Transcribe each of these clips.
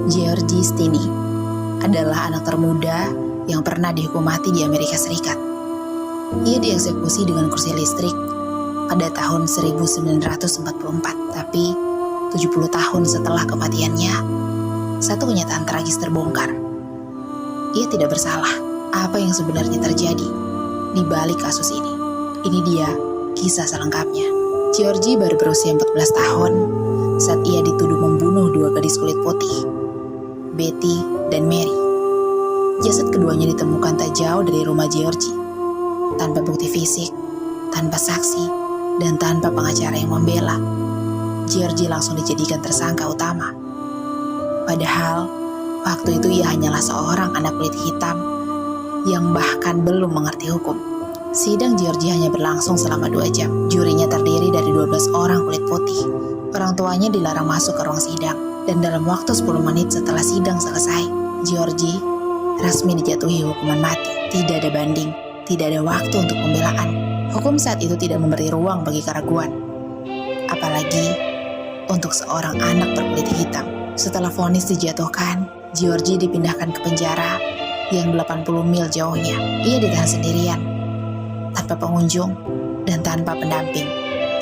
Georgie Stinney adalah anak termuda yang pernah dihukum mati di Amerika Serikat. Ia dieksekusi dengan kursi listrik pada tahun 1944, tapi 70 tahun setelah kematiannya, satu kenyataan tragis terbongkar. Ia tidak bersalah. Apa yang sebenarnya terjadi di balik kasus ini? Ini dia kisah selengkapnya. Georgie baru berusia 14 tahun saat ia dituduh membunuh dua gadis kulit putih, Betty dan Mary. Jasad keduanya ditemukan tak jauh dari rumah Georgie, tanpa bukti fisik, tanpa saksi, dan tanpa pengacara yang membela. Georgie langsung dijadikan tersangka utama. Padahal, waktu itu ia hanyalah seorang anak kulit hitam yang bahkan belum mengerti hukum. Sidang Georgie hanya berlangsung selama 2 jam. Jurinya terdiri dari 12 orang kulit putih. Orang tuanya dilarang masuk ke ruang sidang. Dan dalam waktu 10 menit setelah sidang selesai, Georgie resmi dijatuhi hukuman mati. Tidak ada banding, tidak ada waktu untuk pembelaan. Hukum saat itu tidak memberi ruang bagi keraguan. Apalagi untuk seorang anak berkulit hitam. Setelah vonis dijatuhkan, Georgie dipindahkan ke penjara yang 80 mil jauhnya. Ia ditahan sendirian, tanpa pengunjung dan tanpa pendamping.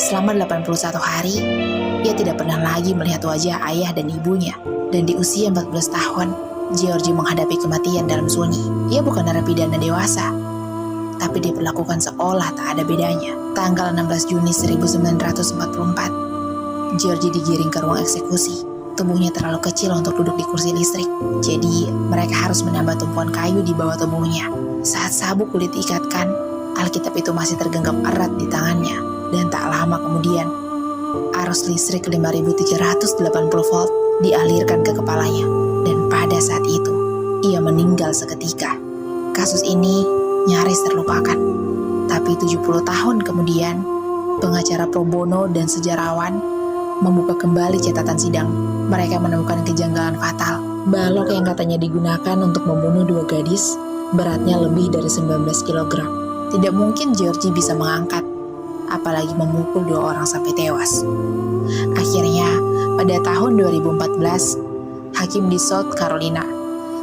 Selama 81 hari, ia tidak pernah lagi melihat wajah ayah dan ibunya. Dan di usia 14 tahun, Georgie menghadapi kematian dalam sunyi. Ia bukan narapidana dewasa, tapi diperlakukan seolah tak ada bedanya. Tanggal 16 Juni 1944, Georgie digiring ke ruang eksekusi. Tubuhnya terlalu kecil untuk duduk di kursi listrik, jadi mereka harus menambah tumpuan kayu di bawah tubuhnya. Saat sabuk kulit diikatkan, Alkitab itu masih tergenggam erat di tangannya. Dan tak lama kemudian, arus listrik 5380 volt dialirkan ke kepalanya. Dan pada saat itu, ia meninggal seketika. Kasus ini nyaris terlupakan. Tapi 70 tahun kemudian, pengacara pro bono dan sejarawan membuka kembali catatan sidang. Mereka menemukan kejanggalan fatal. Balok yang katanya digunakan untuk membunuh 2 gadis beratnya lebih dari 19 kg. Tidak mungkin Georgie bisa mengangkat, apalagi memukul 2 orang sampai tewas. Akhirnya, pada tahun 2014, hakim di South Carolina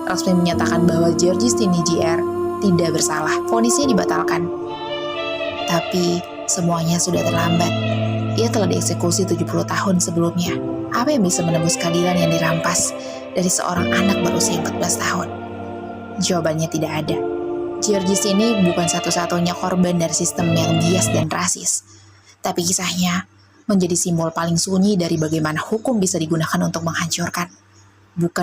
resmi menyatakan bahwa Georgie Stinney Jr. tidak bersalah. Vonisnya dibatalkan. Tapi semuanya sudah terlambat. Ia telah dieksekusi 70 tahun sebelumnya. Apa yang bisa menebus keadilan yang dirampas dari seorang anak berusia 14 tahun? Jawabannya tidak ada. Georgie Stinney bukan satu-satunya korban dari sistem yang bias dan rasis. Tapi kisahnya menjadi simbol paling sunyi dari bagaimana hukum bisa digunakan untuk menghancurkan, bukan